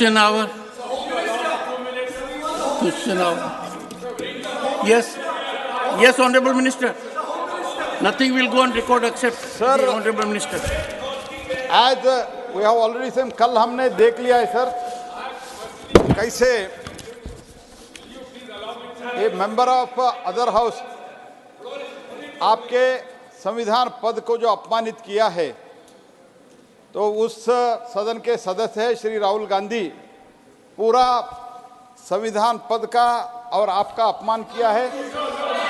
Question hour. Question hour. Yes. Yes, Honorable Minister. Nothing will go on record except Sir, the Honorable Minister. As we have already seen, कल हमने देख लिया है sir कैसे ए member of other house आपके संविधान पद को जो अपमानित किया है, तो उस सदन के सदस्य है श्री राहुल गांधी पूरा संविधान पद का और आपका अपमान किया है।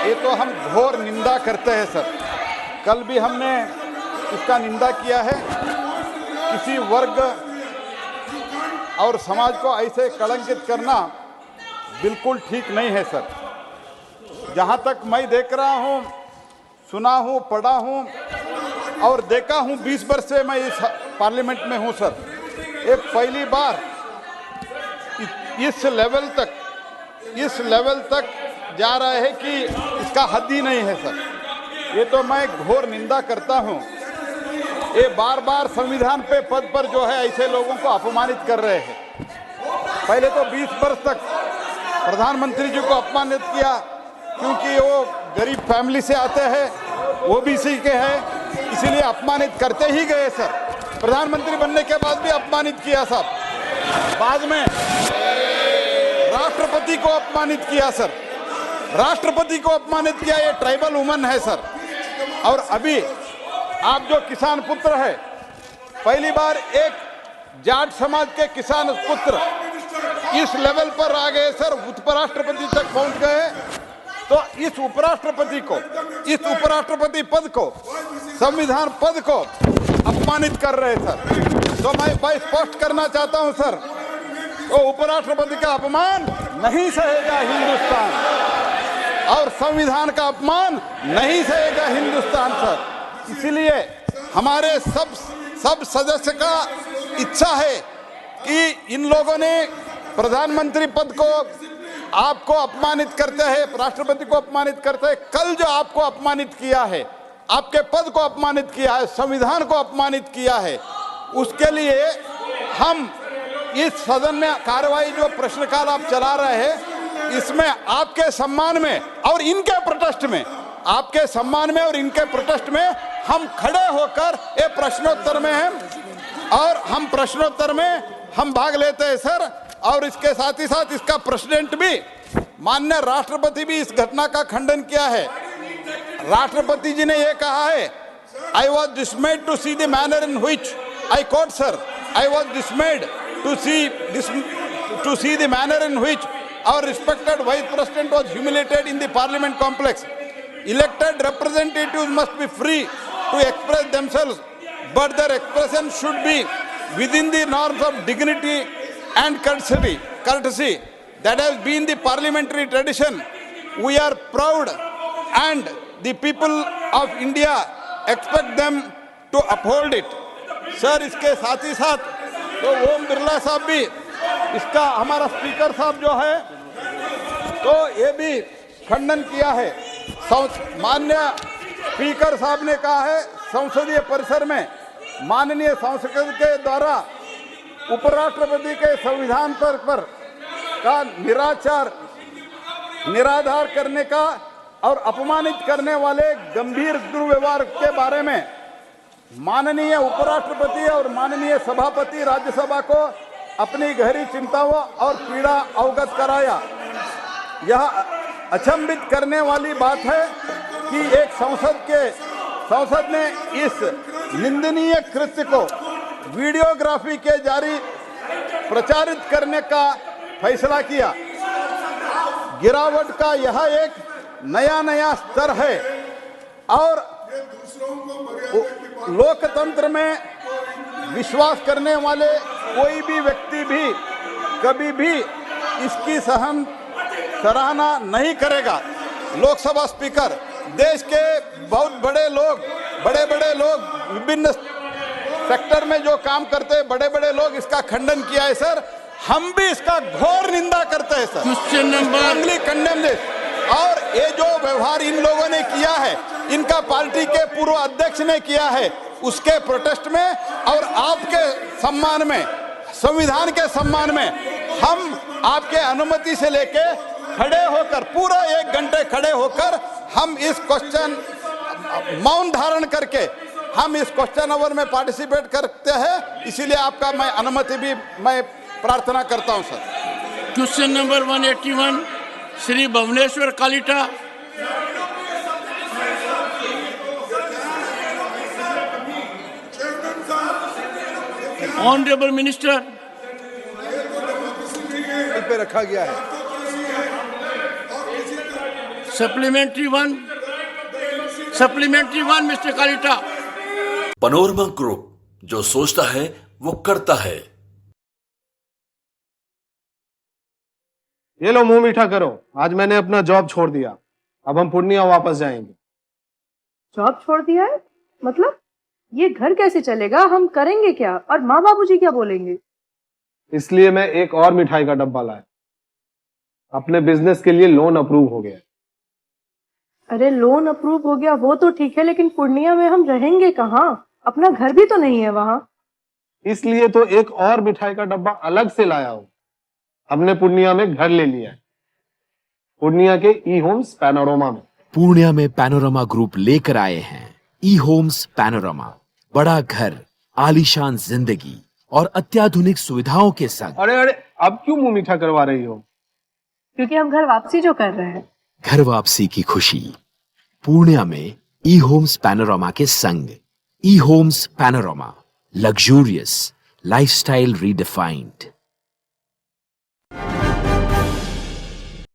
ये तो हम घोर निंदा करते हैं सर। कल भी हमने इसका निंदा किया है। किसी वर्ग और समाज को ऐसे कलंकित करना बिल्कुल ठीक नहीं है सर। जहाँ तक मैं देख रहा हूँ, सुना हूँ, पढ़ा हूँ और देखा हूँ, 20 वर्ष से मैं इस पार्लियामेंट में हूँ सर। ये पहली बार इस लेवल तक जा रहा है कि इसका हद ही नहीं है सर। ये तो मैं घोर निंदा करता हूँ। ये बार बार संविधान पे पद पर जो है ऐसे लोगों को अपमानित कर रहे हैं। पहले तो 20 वर्ष तक प्रधानमंत्री जी को अपमानित किया क्योंकि वो गरीब फैमिली से आते हैं, ओबीसी के हैं, इसीलिए अपमानित करते ही गए सर। प्रधानमंत्री बनने के बाद भी अपमानित किया साहब। बाद में राष्ट्रपति को अपमानित किया सर। राष्ट्रपति को अपमानित किया। ये ट्राइबल वुमन है सर। और अभी आप जो किसान पुत्र है, पहली बार एक जाट समाज के किसान पुत्र इस लेवल पर आ गए सर, उपराष्ट्रपति तक पहुंच गए। तो इस उपराष्ट्रपति पद को, संविधान पद को अपमानित कर रहे सर। तो मैं स्पष्ट करना चाहता हूं सर, तो उपराष्ट्रपति का अपमान नहीं सहेगा हिंदुस्तान और संविधान का अपमान नहीं सहेगा हिंदुस्तान सर। इसलिए हमारे सब सदस्य का इच्छा है कि इन लोगों ने प्रधानमंत्री पद को आपको अपमानित करते हैं, राष्ट्रपति को अपमानित करते हैं। कल जो आपको अपमानित किया है, आपके पद को अपमानित किया है, संविधान को अपमानित किया है, उसके लिए हम इस सदन में कार्रवाई जो प्रश्नकाल आप चला रहे हैं, इसमें आपके सम्मान में और इनके प्रोटेस्ट में, आपके सम्मान में और इनके प्रोटेस्ट में हम खड़े होकर ये प्रश्नोत्तर में हैं और हम प्रश्नोत्तर में हम भाग लेते हैं सर। और इसके साथ ही साथ इसका प्रेसिडेंट भी, माननीय राष्ट्रपति भी इस घटना का खंडन किया है। राष्ट्रपति जी ने ये कहा है, I was dismayed to see the manner in which, I quote sir, I was dismayed to see the manner in which our respected vice president was humiliated in the parliament complex. Elected representatives must be free to express themselves, but their expression should be within the norms of dignity and courtesy. That has been the parliamentary tradition. We are proud and the people of India expect them to uphold it. Sir, इसके साथ ही साथ तो ओम बिरला साहब भी, इसका हमारा speaker साहब जो है, तो ये भी खंडन किया है। माननीय स्पीकर साहब ने कहा है, संसदीय परिसर में माननीय संसद के द्वारा उपराष्ट्रपति के संविधान पर का निराधार करने का और अपमानित करने वाले गंभीर दुर्व्यवहार के बारे में माननीय उपराष्ट्रपति और माननीय सभापति राज्यसभा को अपनी गहरी चिंताओं और पीड़ा अवगत कराया। यह अचंभित करने वाली बात है कि एक संसद ने इस निंदनीय कृत्य को वीडियोग्राफी के जारी प्रचारित करने का फैसला किया। गिरावट का यह एक नया स्तर है और लोकतंत्र में विश्वास करने वाले कोई भी व्यक्ति भी कभी भी इसकी सराहना नहीं करेगा। लोकसभा स्पीकर, देश के बहुत बड़े लोग विभिन्न सेक्टर में जो काम करते हैं, बड़े लोग इसका खंडन किया है सर। हम भी इसका घोर निंदा करते हैं सर। Strongly condemn this. और ये जो व्यवहार इन लोगों ने किया है, इनका पार्टी के पूर्व अध्यक्ष ने किया है, उसके प्रोटेस्ट में और आपके सम्मान में संविधान के सम्मान में हम आपके अनुमति से लेके खड़े होकर पूरा 1 घंटे खड़े होकर हम इस क्वेश्चन मौन धारण करके हम इस क्वेश्चन आवर में पार्टिसिपेट करते हैं, इसीलिए आपका मैं अनुमति भी मैं प्रार्थना करता हूं sir. Question number 181 Shri Bhubaneswar Kalita. Honourable minister. पे रखा गया है। Supplementary one mister Kalita. Panorama group, जो सोचता है वो करता है। ये लो मुंह मीठा करो, आज मैंने अपना जॉब छोड़ दिया, अब हम पूर्णिया वापस जाएंगे। जॉब छोड़ दिया है? मतलब ये घर कैसे चलेगा? हम करेंगे क्या? और माँ बाबूजी क्या बोलेंगे? इसलिए मैं एक और मिठाई का डब्बा लाया। अपने बिजनेस के लिए लोन अप्रूव हो गया। अरे लोन अप्रूव हो गया वो तो ठीक है, लेकिन पूर्णिया में हम रहेंगे कहाँ? अपना घर भी तो नहीं है वहाँ। इसलिए तो एक और मिठाई का डब्बा अलग से लाया हूँ। हमने पूर्णिया में घर ले लिया है, पूर्णिया के ई होम्स पैनोरमा में। पूर्णिया में पैनोरमा ग्रुप लेकर आए हैं ई होम्स पैनोरमा। बड़ा घर, आलीशान जिंदगी और अत्याधुनिक सुविधाओं के संग। अरे अब क्यों मुंह मीठा करवा रही हो? क्योंकि हम घर वापसी जो कर रहे हैं। घर वापसी की खुशी पूर्णिया में ई होम्स पैनोरमा के संग। E homes panorama, luxurious lifestyle redefined.